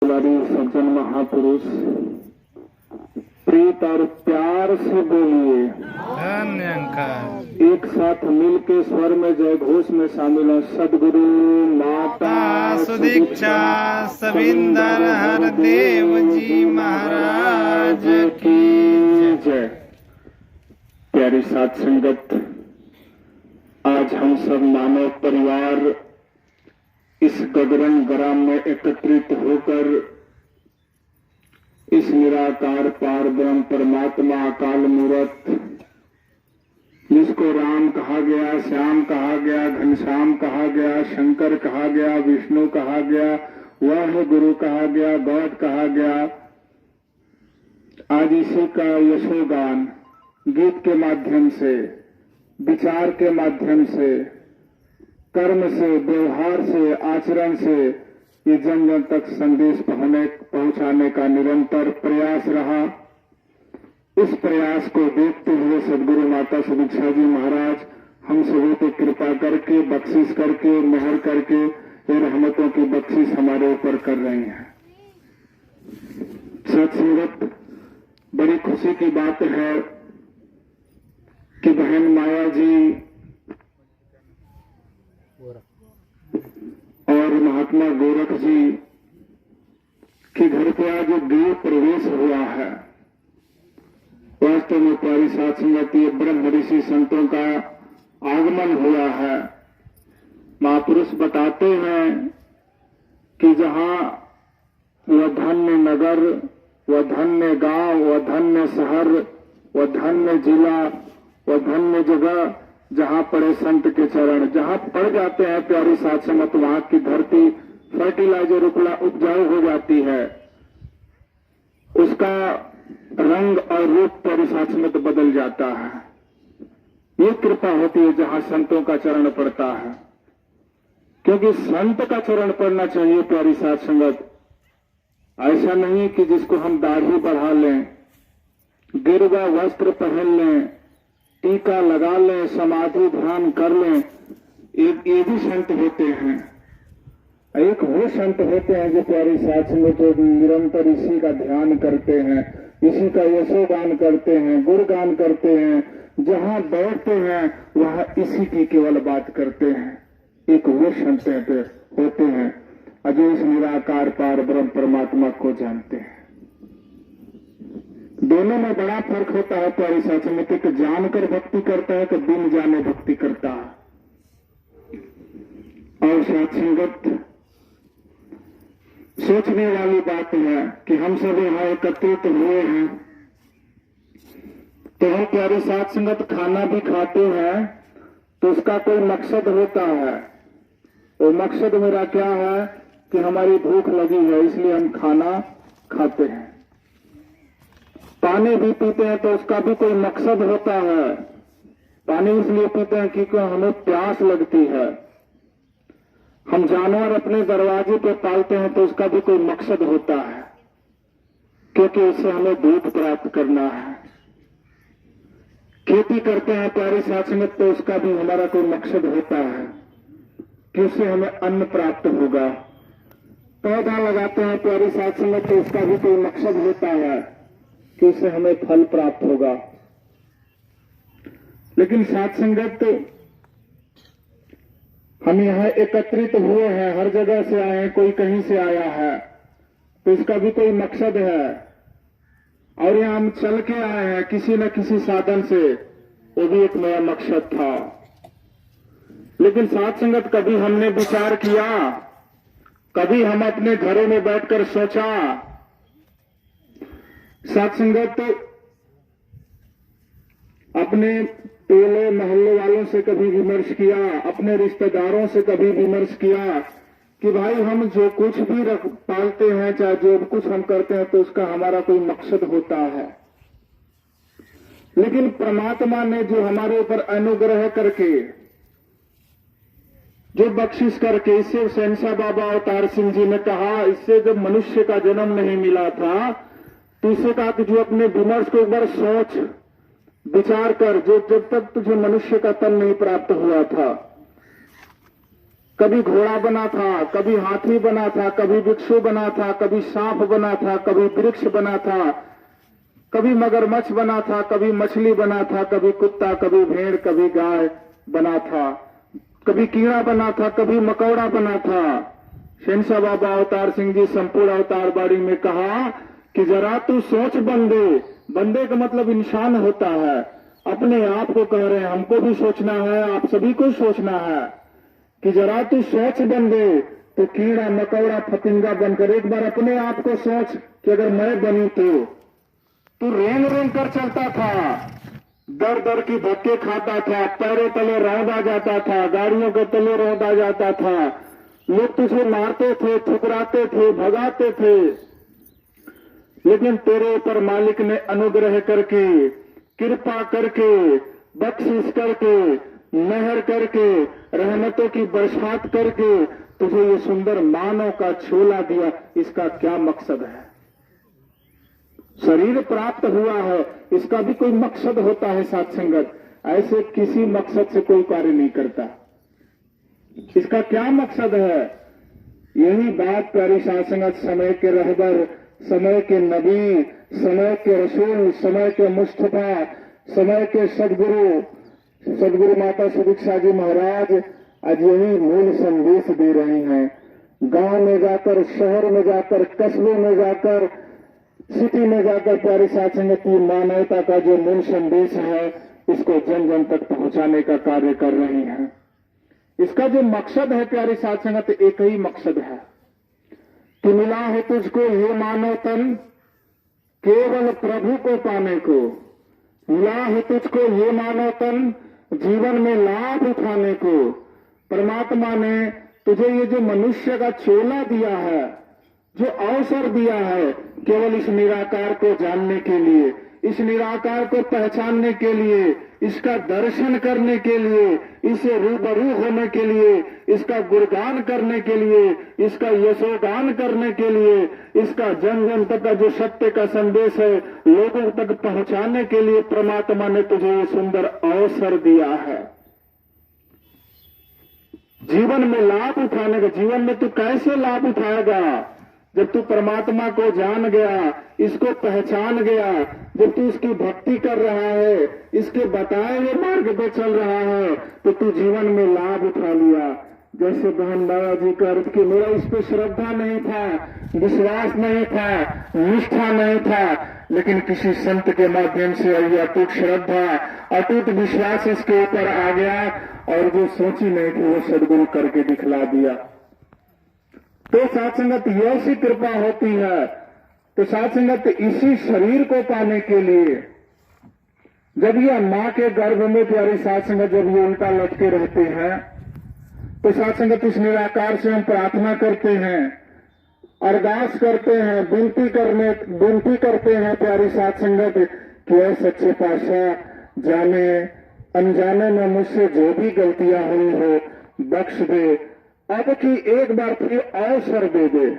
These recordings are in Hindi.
सज्जन महापुरुष प्रीत और प्यार से बोलिए धन्यंकार। एक साथ मिलके स्वर में जय घोष में शामिल हो। सदगुरु माता सुदीक्षा सविंदर हर देव जी महाराज की जय। प्यारी साथ संगत, आज हम सब मानव परिवार इस गगन ग्राम में एकत्रित होकर इस निराकार पार ब्रह्म परमात्मा अकाल मूरत, जिसको राम कहा गया, श्याम कहा गया, घनश्याम कहा गया, शंकर कहा गया, विष्णु कहा गया, वह गुरु कहा गया, गॉड कहा गया, आज इसी का यशोगान गीत के माध्यम से, विचार के माध्यम से, कर्म से, व्यवहार से, आचरण से ये जन जन तक संदेश पहुंचाने का निरंतर प्रयास रहा। इस प्रयास को देखते हुए सदगुरु माता सुदीक्षा जी महाराज हम सभी पे कृपा करके, बख्शिश करके, मेहर करके ये रहमतों की बख्शिश हमारे ऊपर कर रहे हैं। सत्संगत, बड़ी खुशी की बात है कि बहन माया जी और महात्मा गोरख जी के घर पे आज गृह प्रवेश हुआ है। वास्तव में प्यारी साथ संगत, ये ब्रह्म ऋषि संतों का आगमन हुआ है। महापुरुष बताते हैं कि जहां वह धन्य नगर, वह धन्य गांव, वह धन्य शहर, वह धन्य जिला, वह धन्य जगह जहां पड़े संत के चरण, जहां पड़ जाते हैं प्यारी साथ संगत, वहां की धरती फर्टिलाइजर उपजाऊ हो जाती है। उसका रंग और रूप प्यारी साथ संगत बदल जाता है। ये कृपा होती है जहां संतों का चरण पड़ता है, क्योंकि संत का चरण पड़ना चाहिए प्यारी साथ संगत। ऐसा नहीं कि जिसको हम दाढ़ी बढ़ा लें, गिरवा वस्त्र पहन लें, टीका लगा लें, समाधि ध्यान कर लें, ये भी संत होते हैं। एक वो संत होते हैं जो प्यारी साथ में जो निरंतर इसी का ध्यान करते हैं, इसी का यशोगान करते हैं, गुणगान करते हैं, जहां बैठते हैं वहां इसी की केवल बात करते हैं। एक वो संत होते हैं जो इस निराकार पार ब्रह्म परमात्मा को जानते हैं। दोनों में बड़ा फर्क होता है प्यारी साथ में, कि जानकर भक्ति करता है कि बिन जाने भक्ति करता है। और साथ संगत, सोचने वाली बात है कि हम सब यहाँ एकत्रित हुए हैं, तो हम प्यारी साथ संगत खाना भी खाते हैं तो उसका कोई मकसद होता है। वो मकसद मेरा क्या है कि हमारी भूख लगी है इसलिए हम खाना खाते हैं। पानी भी पीते हैं तो उसका भी कोई मकसद होता है। पानी इसलिए पीते हैं क्योंकि हमें प्यास लगती है। हम जानवर अपने दरवाजे पे पालते हैं तो उसका भी कोई मकसद होता है, क्योंकि उससे हमें दूध प्राप्त करना है। खेती करते हैं प्यारे साथ में तो उसका भी हमारा कोई मकसद होता है कि उससे हमें अन्न प्राप्त होगा। पौधा लगाते हैं प्यारी साथ में तो उसका भी कोई मकसद होता है कि उससे हमें फल प्राप्त होगा। लेकिन साथ संगत, हम यहाँ एकत्रित हुए हैं, हर जगह से आए हैं, कोई कहीं से आया है तो इसका भी कोई मकसद है। और यहाँ हम चल के आए हैं किसी न किसी साधन से, वो भी एक नया मकसद था। लेकिन साथ संगत, कभी हमने विचार किया, कभी हम अपने घरों में बैठकर सोचा, साथ संगत, अपने टोले मोहल्ले वालों से कभी विमर्श किया, अपने रिश्तेदारों से कभी विमर्श किया कि भाई हम जो कुछ भी पालते हैं, चाहे जो कुछ हम करते हैं, तो उसका हमारा कोई मकसद होता है। लेकिन परमात्मा ने जो हमारे ऊपर अनुग्रह करके, जो बख्शिश करके, इससे शहंशाह बाबा अवतार सिंह जी ने कहा, इससे जब मनुष्य का जन्म नहीं मिला था तो इसे कहा कि जो अपने विमर्श को एक बार सोच विचार कर, जो जब तक तुझे मनुष्य का तन नहीं प्राप्त हुआ था, कभी घोड़ा बना था, कभी हाथी बना था, कभी भिक्षु बना था, कभी सांप बना था, कभी वृक्ष बना था, कभी मगरमच्छ बना था, कभी मछली बना था, कभी कुत्ता, कभी भेड़, कभी गाय बना था, कभी कीड़ा बना था, कभी मकौड़ा बना था। शहंशाह बाबा अवतार सिंह जी संपूर्ण अवतार बाड़ी में कहा कि जरा तू सोच बंदे, बंदे का मतलब इंसान होता है। अपने आप को कह रहे हैं, हमको भी सोचना है, आप सभी को सोचना है कि जरा तू सोच बंदे, तो कीड़ा मकौड़ा फतिंगा बनकर एक बार अपने आप को सोच कि अगर मैं बनी तो तू रेंग रेंग कर चलता था, दर दर की धक्के खाता था, पैरों तले रौंदा जाता था, गाड़ियों के तले रौंदा जाता था, लोग तुझे मारते थे, ठुकराते थे, भगाते थे, लेकिन तेरे ऊपर मालिक ने अनुग्रह करके, कृपा करके, बख्शिश करके, मेहर करके, रहमतों की बरसात करके तुझे ये सुंदर मानव का छोला दिया। इसका क्या मकसद है? शरीर प्राप्त हुआ है, इसका भी कोई मकसद होता है साथ संगत। ऐसे किसी मकसद से कोई कार्य नहीं करता। इसका क्या मकसद है? यही बात प्यारी साथ संगत समय के रहबर, समय के नबी, समय के रसूल, समय के मुस्तफा, समय के सदगुरु माता सुदीक्षा जी महाराज आज यही मूल संदेश दे रहे हैं। गांव में जाकर, शहर में जाकर, कस्बों में जाकर, सिटी में जाकर प्यारी साथ संगत की मानवता का जो मूल संदेश है इसको जन जन तक पहुंचाने का कार्य कर रहे हैं। इसका जो मकसद है प्यारी साथ संगत, एक ही मकसद है कि मिला है तुझको ये मानव तन केवल प्रभु को पाने को, मिला है तुझको ये मानव तन जीवन में लाभ उठाने को। परमात्मा ने तुझे ये जो मनुष्य का चोला दिया है, जो अवसर दिया है, केवल इस निराकार को जानने के लिए, इस निराकार को पहचानने के लिए, इसका दर्शन करने के लिए, इसे रूबरू होने के लिए, इसका गुणगान करने के लिए, इसका यशोगान करने के लिए, इसका जन जन तक का जो सत्य का संदेश है लोगों तक पहुंचाने के लिए परमात्मा ने तुझे ये सुंदर अवसर दिया है। जीवन में लाभ उठाने का। जीवन में तू कैसे लाभ उठाएगा? जब तू परमात्मा को जान गया, इसको पहचान गया, जब तू इसकी भक्ति कर रहा है, इसके बताए हुए मार्ग पे चल रहा है, तो तू जीवन में लाभ उठा लिया। जैसे बहन बाबा जी का अर्थ कि मेरा इस पे श्रद्धा नहीं था, विश्वास नहीं था, निष्ठा नहीं था, लेकिन किसी संत के माध्यम से ये अटूट श्रद्धा, अटूट विश्वास इसके ऊपर आ गया और जो सोची नहीं थी वो सदगुरु करके दिखला दिया। तो साथ संगत ऐसी कृपा होती है। तो साथ संगत इसी शरीर को पाने के लिए जब ये मां के गर्भ में प्यारी साथ संगत जब ये उल्टा लटके रहते हैं, तो साथ संगत इस निराकार से हम प्रार्थना करते हैं, अरदास करते हैं, विनती करते हैं प्यारी साथ संगत कि ऐ सच्चे पातशाह, जाने अनजाने में मुझसे जो भी गलतियां हुई हो बख्श दे, अब की एक बार फिर अवसर दे दे।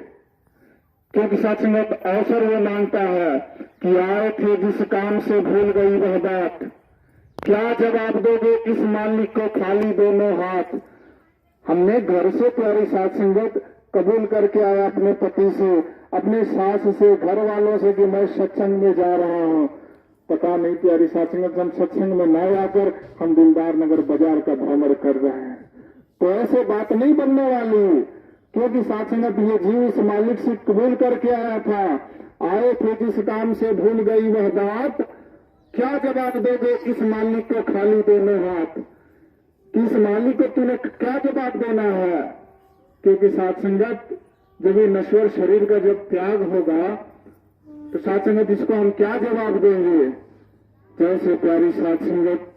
क्योंकि साथ संगत अवसर वो मांगता है कि आए थे जिस काम से भूल गई वह बात, क्या जवाब दोगे इस मालिक को खाली दोनों हाथ। हमने घर से प्यारी साथ संगत कबूल करके आया अपने पति से, अपने सास से, घर वालों से कि मैं सत्संग में जा रहा हूं। पता नहीं प्यारी साथ संगत हम सत्संग में न आकर हम दिलदार नगर बाजार का भ्रमण कर रहे हैं। तो ऐसे बात नहीं बनने वाली, क्योंकि साथ संगत ये जीव इस मालिक से कबूल करके आया था, आए थे जिस काम से भूल गई वह बात, क्या जवाब दोगे इस मालिक को खाली दोनों हाथ। इस मालिक को तूने क्या जवाब देना है? क्योंकि साथ संगत जब ये नश्वर शरीर का जब त्याग होगा तो साथ संगत इसको हम क्या जवाब देंगे। जैसे प्यारी साथ संगत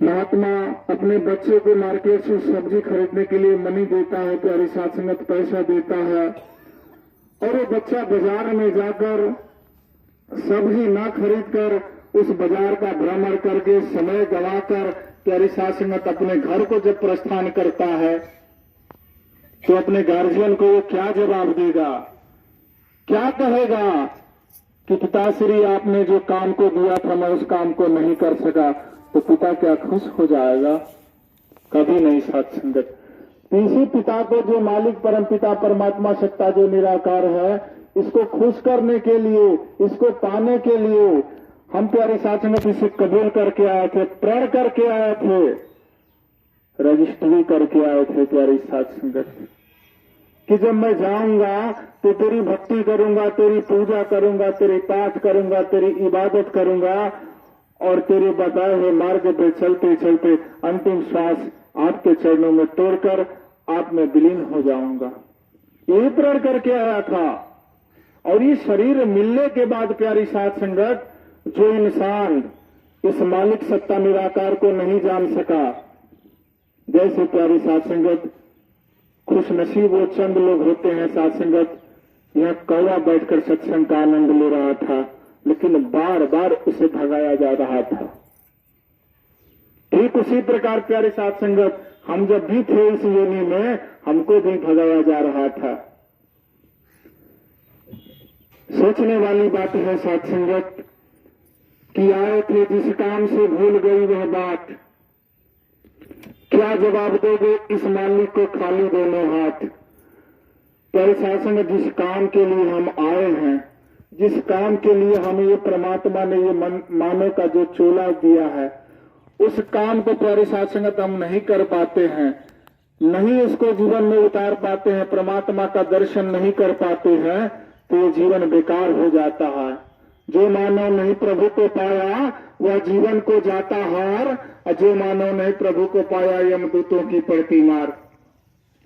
महात्मा अपने बच्चे को मार्केट से सब्जी खरीदने के लिए मनी देता है, प्यारी साथ संगत पैसा देता है, और वो बच्चा बाजार में जाकर सब्जी ना खरीद कर उस बाजार का भ्रमण करके समय गवाकर प्यारी साथ संगत अपने घर को जब प्रस्थान करता है तो अपने गार्जियन को वो क्या जवाब देगा, क्या कहेगा कि पिताश्री आपने जो काम को दिया था मैं उस काम को नहीं कर सका। तो पिता क्या खुश हो जाएगा? कभी नहीं साथ संगत। इसी पिता को, जो मालिक परम पिता परमात्मा सत्ता जो निराकार है, इसको खुश करने के लिए, इसको पाने के लिए हम प्यारे साथ संगत इसे कबूल करके आए थे, प्रण करके आए थे, रजिस्ट्री करके आए थे प्यारी साथ संगत, कि जब मैं जाऊंगा तो तेरी भक्ति करूंगा, तेरी पूजा करूंगा, तेरे पाठ करूंगा, तेरी इबादत करूंगा और तेरे बताए हुए मार्ग पे चलते चलते अंतिम श्वास आपके चरणों में तोड़कर आप में विलीन हो जाऊंगा। यही प्रण करके आया था। और ये शरीर मिलने के बाद प्यारी साथ संगत, जो इंसान इस मालिक सत्ता निराकार को नहीं जान सका, जैसे प्यारी साथ संगत खुश नसीब वो चंद लोग होते हैं साथ संगत, यह कौवा बैठकर सत्संग का आनंद ले रहा था, लेकिन बार बार उसे भगाया जा रहा था। ठीक उसी प्रकार प्यारे साथ संगत, हम जब भी थे इस योनि में, हमको भी भगाया जा रहा था। सोचने वाली बात है साथ संगत कि आए थे जिस काम से भूल गई वह बात, क्या जवाब दोगे इस मालिक को खाली दोनों हाथ। प्यारे साथ संगत, जिस काम के लिए हम आए हैं, जिस काम के लिए हमें ये परमात्मा ने ये मानव का जो चोला दिया है, उस काम को प्यारे साथ संगत हम नहीं कर पाते हैं, नहीं उसको जीवन में उतार पाते हैं, परमात्मा का दर्शन नहीं कर पाते हैं, तो ये जीवन बेकार हो जाता है। जो मानव नहीं प्रभु को पाया वह जीवन को जाता हार, और जो मानव नहीं प्रभु को पाया यमदूतों की पड़ती मार।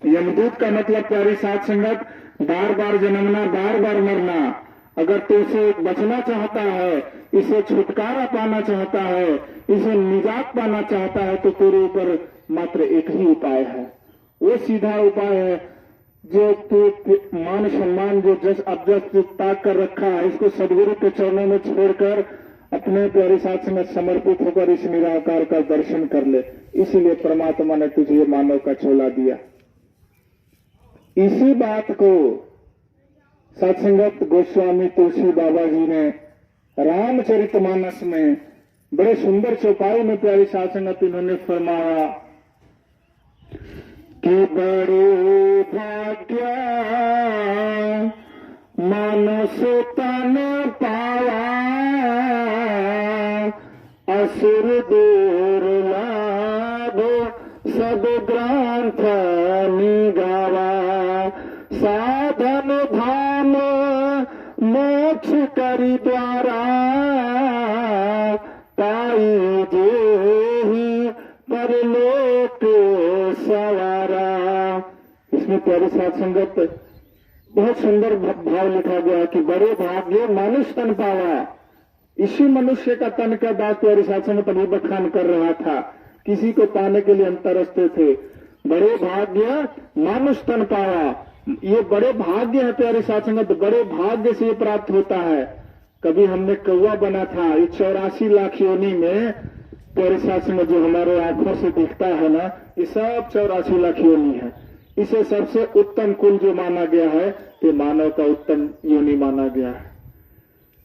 यमदूत का मतलब प्यारी साथ संगत बार बार जन्मना, बार बार मरना। अगर तो इसे बचना चाहता है, इसे छुटकारा पाना चाहता है, इसे निजात पाना चाहता है, तो तेरे ऊपर मात्र एक ही उपाय है। वो सीधा उपाय है जो तू मान सम्मान जो जस अबजस ताक कर रखा है, इसको सदगुरु के चरणों में छोड़कर अपने प्यारे साथ संगत समर्पित होकर इस निराकार का दर्शन कर ले। इसीलिए परमात्मा ने तुझे मानव का चोला दिया। इसी बात को सत्संगत गोस्वामी तुलसी बाबा जी ने रामचरितमानस में बड़े सुंदर चौपाई में प्यारी साथ संगत इन्होंने फरमाया कि बड़े भाग्य मानस तन पावा, असुर दुर्लभ सब ग्रंथ निगावा, साधन धाम मोक्ष करी द्वारा, पाई जेहि परलोक सवारा। इसमें प्यारे साथ संगत बहुत सुंदर भाव लिखा गया कि बड़े भाग्य मनुष्य तन पावा। इसी मनुष्य का तन का बात प्यारे साथ संगत अभी बखान कर रहा था। किसी को पाने के लिए हम तरसते थे। बड़े भाग्य मनुष्य तन पावा, ये बड़े भाग्य है प्यारे साथ संगत, बड़े भाग्य से ये प्राप्त होता है। कभी हमने कौवा बना था, ये 84 लाख योनि में प्यारे साथ संगत जो हमारे आंखों से दिखता है ना, ये सब 84 लाख योनि है। इसे सबसे उत्तम कुल जो माना गया है, ये मानव का उत्तम योनि माना गया है।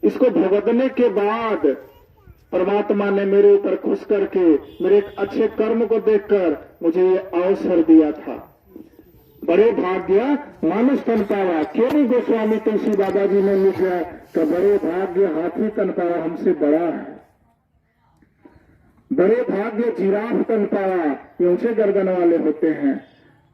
इसको भुगतने के बाद परमात्मा ने मेरे ऊपर खुश करके, मेरे एक अच्छे कर्म को देखकर मुझे ये अवसर दिया था। बड़े भाग्य मानुष तन पावा। क्यों नहीं गोस्वामी तुलसी बाबा जी ने लिखा कि बड़े भाग्य हाथी तन पावा हमसे बड़ा है, बड़े भाग्य जिराफ तन पावा, ये ऊंचे गर्दन वाले होते हैं,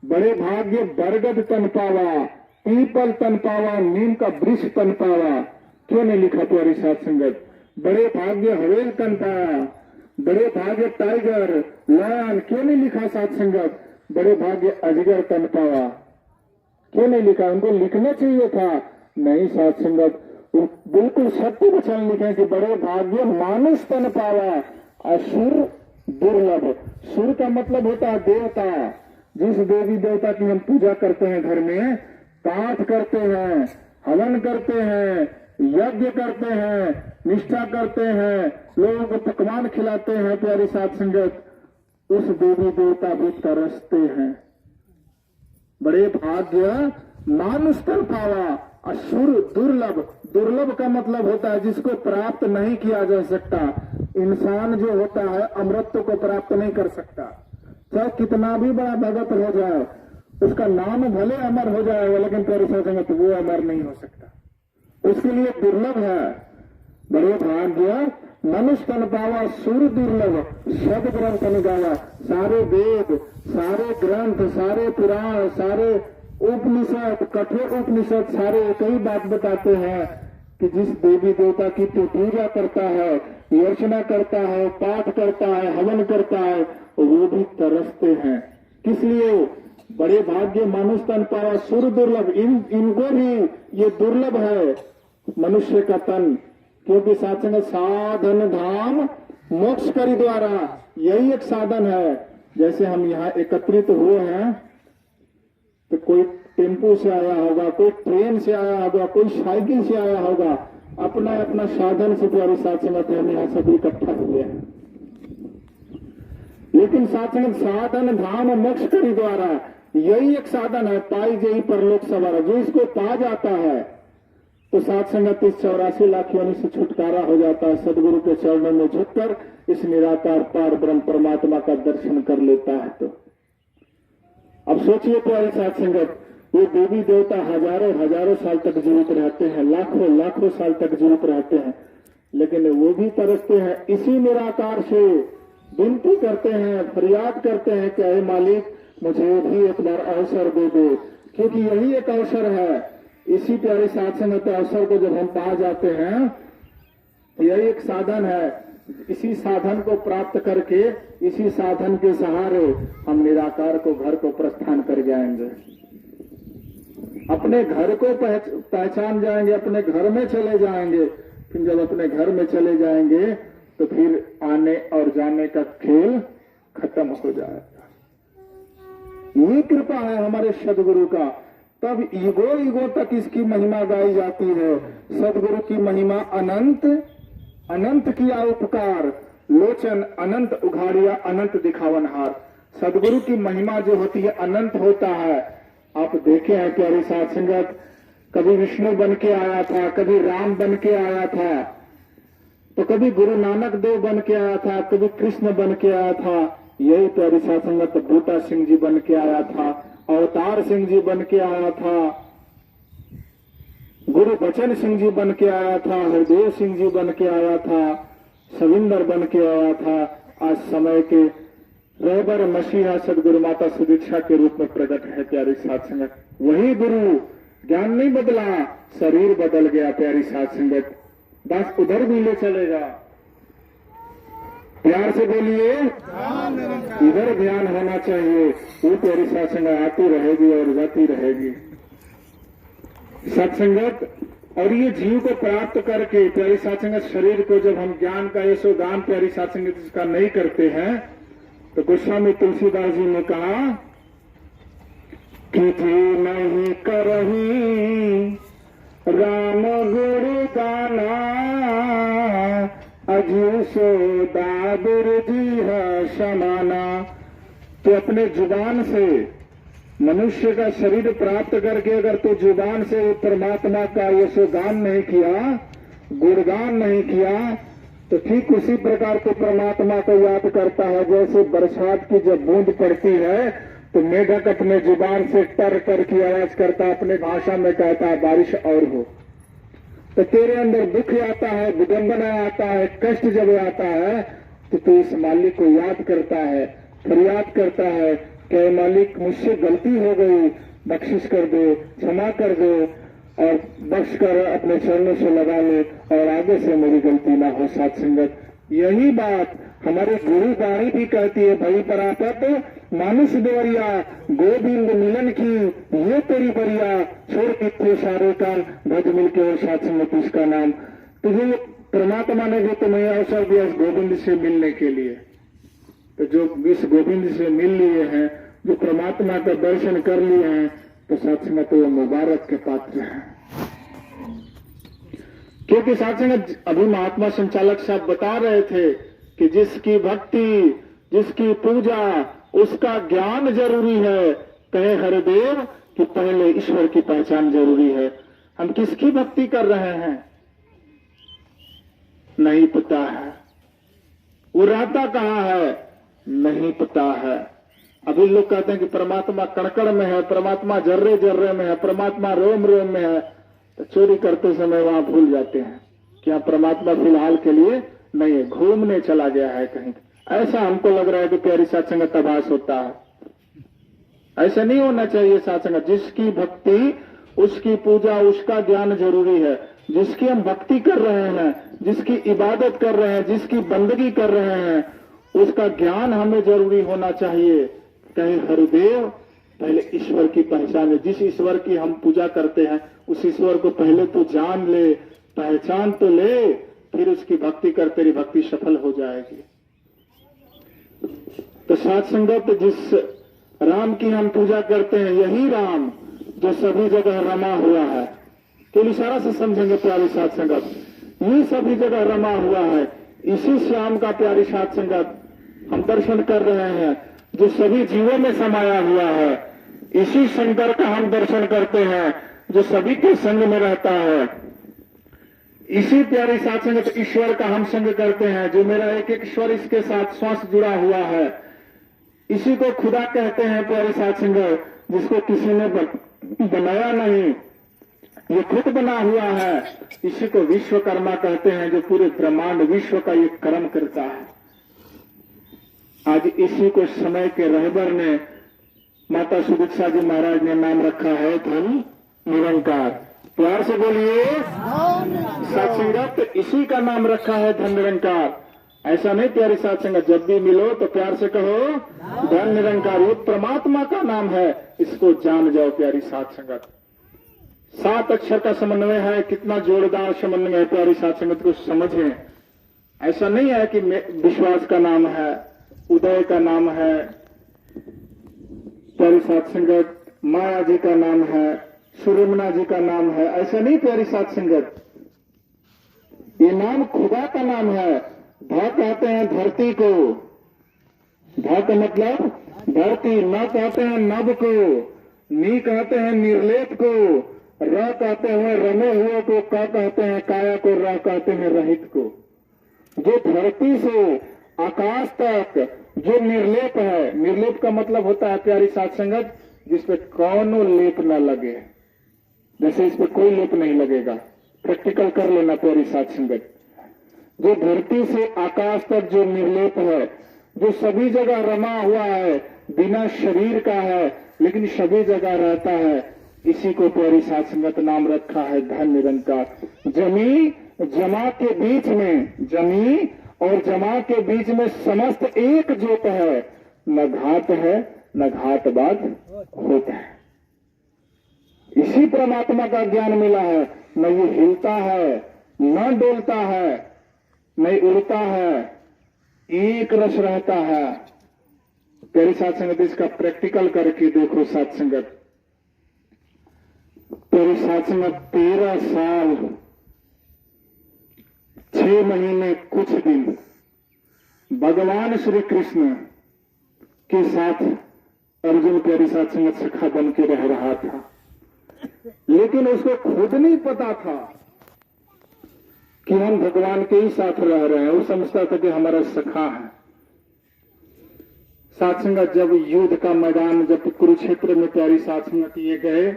बड़े भाग्य बरगद तन पावा, पीपल तन पावा, नीम का वृक्ष तन पावा। क्यों नहीं लिखा प्यारी साथ संगत? बड़े भाग्य हवेल तन पाया, बड़े भाग्य टाइगर लायन। क्यों नहीं लिखा साथ संगत? बड़े भाग्य अजगर तन पावा। क्यों नहीं लिखा? उनको लिखना चाहिए था। नहीं साथ संगत, बिल्कुल सत्य वचन लिखे कि बड़े भाग्य मानुष तन पावा, असुर दुर्लभ। सुर का मतलब होता है देवता। जिस देवी देवता की हम पूजा करते हैं, घर में पाठ करते हैं, हवन करते हैं, यज्ञ करते हैं, निष्ठा करते हैं, लोगों को पकवान खिलाते हैं, प्यारी साथ संगत, उस देवी देवता भी तरसते हैं। बड़े भाग्य मानुष तन पावा, असुर दुर्लभ। दुर्लभ का मतलब होता है जिसको प्राप्त नहीं किया जा सकता। इंसान जो होता है अमृत को प्राप्त नहीं कर सकता, चाहे कितना भी बड़ा भगत हो जाए, उसका नाम भले अमर हो जाएगा, लेकिन प्यारे साथ संगत वो अमर नहीं हो सकता। उसके लिए दुर्लभ है। बड़े भाग्य मनुष्य तन पावा सूर्य दुर्लभ, शब्द ग्रंथ गावा। सारे वेद, सारे ग्रंथ, सारे पुराण, सारे उपनिषद, कठोर उपनिषद सारे एक ही बात बताते हैं कि जिस देवी देवता की तू पूजा करता है, अर्चना करता है, पाठ करता है, हवन करता है, वो भी तरसते हैं। किस लिए? बड़े भाग्य मनुष्य तन पावा सूर्य दुर्लभ। इनको भी ये दुर्लभ है मनुष्य का तन, क्योंकि साधन साधन धाम मोक्ष करी द्वारा, यही एक साधन है। जैसे हम यहाँ एकत्रित हुए हैं तो कोई टेम्पो से आया होगा, कोई ट्रेन से आया होगा, कोई साइकिल से आया होगा, अपना अपना साधन से प्यारे साथ संगत हम यहाँ सब इकट्ठा हुए हैं। लेकिन साधन धाम मोक्ष करी द्वारा, यही एक साधन है। पाई जई परलोक सवारा, जो इसको पा जाता है तो साथ संगत इस 84 लाख योनि से छुटकारा हो जाता है। सदगुरु के चरणों में झुककर इस निराकार पार ब्रह्म परमात्मा का दर्शन कर लेता है। तो अब सोचिए प्यारे साथ संगत, ये देवी देवता हजारों हजारों साल तक जीवित रहते हैं, लाखों लाखों साल तक जीवित रहते हैं, लेकिन वो भी तरसते हैं। इसी निराकार से विनती करते हैं, फरियाद करते हैं कि हे मालिक मुझे भी एक बार अवसर दे दो, क्योंकि यही एक अवसर है। इसी प्यारे साथ संगत अवसर को जब हम पा जाते हैं, यही एक साधन है। इसी साधन को प्राप्त करके, इसी साधन के सहारे हम निराकार को घर को प्रस्थान कर जाएंगे, अपने घर को पहचान जाएंगे, अपने घर में चले जाएंगे। फिर जब अपने घर में चले जाएंगे तो फिर आने और जाने का खेल खत्म हो जाएगा। ये कृपा है हमारे सदगुरु का। तब ईगो तक इसकी महिमा गाई जाती है। सदगुरु की महिमा अनंत, अनंत किया उपकार, लोचन अनंत उघाड़िया, अनंत दिखावनहार। सदगुरु की महिमा जो होती है अनंत होता है। आप देखे हैं प्यारे साथ संगत, कभी विष्णु बन के आया था, कभी राम बन के आया था, तो कभी गुरु नानक देव बन के आया था, कभी कृष्ण बन के आया था। यही प्यारे साथ संगत बूटा सिंह जी बन के आया था, अवतार सिंह जी बन के आया था, गुरु बचन सिंह जी बन के आया था, हरदेव सिंह जी बन के आया था, सविंदर बन के आया था। आज समय के रहबर मसीहा सदगुरु माता सुदीक्षा के रूप में प्रकट है प्यारी साथ संगत। वही गुरु, ज्ञान नहीं बदला, शरीर बदल गया प्यारी साथ संगत। बस उधर भी ले चलेगा। प्यार से बोलिए, इधर ध्यान होना चाहिए। वो प्यारी साथ संगत आती रहेगी और जाती रहेगी सत्संगत। और ये जीव को प्राप्त करके प्यारी साथ संगत, शरीर को जब हम ज्ञान का यशोगान प्यारी साथ संगत इसका नहीं करते हैं, तो गोस्वामी तुलसीदास जी ने कहा कि तू नहीं करही राम गुरु गाना, अजू सो दादुर जी है समाना। तो अपने जुबान से मनुष्य का शरीर प्राप्त करके अगर तू जुबान से परमात्मा का यशोगान नहीं किया, गुणगान नहीं किया, तो ठीक उसी प्रकार के परमात्मा को याद करता है। जैसे बरसात की जब बूंद पड़ती है तो मेढक अपने जुबान से टर टर की आवाज करता है, अपने भाषा में कहता है बारिश और हो। तो तेरे अंदर दुख आता है, विडंबना आता है, कष्ट जब आता है तो तू इस मालिक को याद करता है, फरियाद करता है कि मालिक मुझसे गलती हो गई, बख्शिश कर दो, क्षमा कर दो, और बख्श कर अपने चरणों से लगा ले और आगे से मेरी गलती ना हो। साथ संगत यही बात हमारे गुरु वाणी भी कहती है, भाई परापत मानुष देवरिया गोविंद मिलन की ये तेरी बरिया, छोड़ कितने सारे काल भज मिलके और साथ संगत उसका नाम। तो ये परमात्मा ने जो तुम्हें अवसर दिया इस गोविंद से मिलने के लिए, तो जो इस गोविंद से मिल लिए हैं, जो परमात्मा का दर्शन कर लिए हैं, तो साथ संगत वो मुबारक के पात्र हैं। क्योंकि साथ संगत अभी महात्मा संचालक साहब बता रहे थे कि जिसकी भक्ति, जिसकी पूजा, उसका ज्ञान जरूरी है। कहे हरदेव कि पहले ईश्वर की पहचान जरूरी है। हम किसकी भक्ति कर रहे हैं नहीं पता है, वो रहता कहाँ है नहीं पता है, अभी लोग कहते हैं कि परमात्मा कणकण में है, परमात्मा जर्रे जर्रे में है, परमात्मा रोम रोम में है, तो चोरी करते समय वहां भूल जाते हैं कि यहाँ परमात्मा फिलहाल के लिए नहीं है, घूमने चला गया है कहीं। ऐसा हमको लग रहा है कि प्यारी साथ संगत आभास होता है। ऐसा नहीं होना चाहिए साथ संगत। जिसकी भक्ति, उसकी पूजा, उसका ज्ञान जरूरी है। जिसकी हम भक्ति कर रहे हैं, जिसकी इबादत कर रहे हैं, जिसकी बंदगी कर रहे हैं, उसका ज्ञान हमें जरूरी होना चाहिए। कहीं हरिदेव पहले ईश्वर की पहचान ले। जिस ईश्वर की हम पूजा करते हैं उस ईश्वर को पहले तो जान ले, पहचान तो ले, फिर उसकी भक्ति कर, तेरी भक्ति सफल हो जाएगी। तो साथ संगत, जिस राम की हम पूजा करते हैं, यही राम जो सभी जगह रमा हुआ है, तो इशारा से समझेंगे प्यारी साथ संगत, ये सभी जगह रमा हुआ है। इसी श्याम का प्यारी साथ संगत हम दर्शन कर रहे हैं, जो सभी जीवों में समाया हुआ है। इसी शंकर का हम दर्शन करते हैं, जो सभी के संग में रहता है। इसी प्यारी साथ संगत ईश्वर का हम संग करते हैं, जो मेरा एक एक स्वर इसके साथ श्वास जुड़ा हुआ है। इसी को खुदा कहते हैं प्यारी साथ संगत, जिसको किसी ने बनाया नहीं, ये खुद बना हुआ है। इसी को विश्वकर्मा कहते हैं, जो पूरे ब्रह्मांड विश्व का ये कर्म करता है। आज इसी को समय के रहबर ने, माता सुदीक्षा जी महाराज ने नाम रखा है धन निरंकार। प्यार से बोलिए साथ संगत, इसी का नाम रखा है धन निरंकार। ऐसा नहीं प्यारी साथ संगत, जब भी मिलो तो प्यार से कहो धन निरंकार। ये परमात्मा का नाम है, इसको जान जाओ प्यारी साथ संगत। 7 अक्षर का समन्वय है, कितना जोरदार समन्वय है प्यारी साथ संगत को समझें। ऐसा नहीं है कि विश्वास का नाम है, उदय का नाम है, प्यारी साथ संगत माया जी का नाम है, सुरमना जी का नाम है। ऐसा नहीं प्यारी साथ संगत, ये नाम खुदा का नाम है। धा कहते हैं धरती को, धा का मतलब धरती, न कहते हैं नभ को, नी कहते हैं निर्लेप को, र कहते हैं रमे हुए को, का कहते हैं काया को, र कहते हैं रहित को। जो धरती से आकाश तक जो निर्लेप है, निर्लेप का मतलब होता है प्यारी साथ संगत, जिसपे कौनो लेप न लगे, जैसे इस पे कोई लेप नहीं लगेगा। प्रैक्टिकल कर लेना प्यारी साथ संगत। जो धरती से आकाश तक जो निर्लेप है, जो सभी जगह रमा हुआ है, बिना शरीर का है लेकिन सभी जगह रहता है, इसी को प्यारी साथ संगत नाम रखा है धन निरंकार। जमी जमा के बीच में, जमी और जमा के बीच में समस्त एक जोत है, न घात है न घातवाद होता है। इसी परमात्मा का ज्ञान मिला है। न ये हिलता है, न डोलता है, नहीं उड़ता है, एक रस रहता है। प्यारी साथ संगत, इसका प्रैक्टिकल करके देखो साथ संगत। प्यारी साथ संगत, 13 साल 6 महीने कुछ दिन भगवान श्री कृष्ण के साथ अर्जुन प्यारी साथ संगत सखा बन के रह रहा था, लेकिन उसको खुद नहीं पता था कि हम भगवान के ही साथ रह रहे हैं। वो समझता था कि हमारा सखा है। साथ संगत, जब युद्ध का मैदान, जब कुरुक्षेत्र में प्यारी साथ संगत ये गए,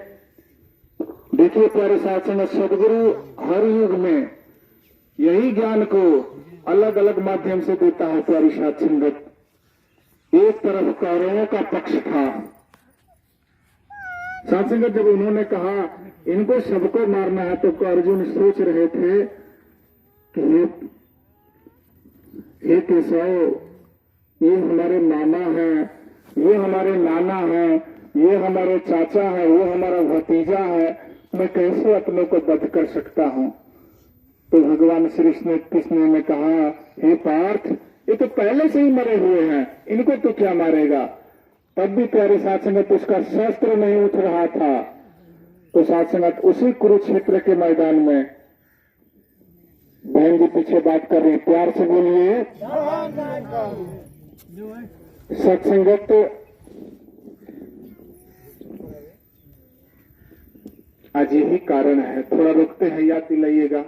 देखिए प्यारे साथ संगत, सदगुरु हर युग में यही ज्ञान को अलग अलग माध्यम से देता है प्यारी साथ संगत। एक तरफ कौरवों का पक्ष था। साथ संगत, जब उन्होंने कहा इनको सबको मारना है, तो अर्जुन सोच रहे थे कि हे केशव, ये हमारे मामा हैं, ये हमारे नाना हैं, ये हमारे चाचा है, वो हमारा भतीजा है, मैं कैसे अपनों को वध कर सकता हूं। तो भगवान श्री कृष्ण ने कहा, हे पार्थ, ये तो पहले से ही मरे हुए हैं, इनको तो क्या मारेगा। तब भी प्यारे साथ संगत उसका शस्त्र नहीं उठ रहा था। तो साथ संगत, उसी कुरुक्षेत्र के मैदान में बहन जी पीछे बात कर रही, प्यार से बोलिए सत्संगत। आज यही कारण है, थोड़ा रुकते हैं, याद दिलाइएगा।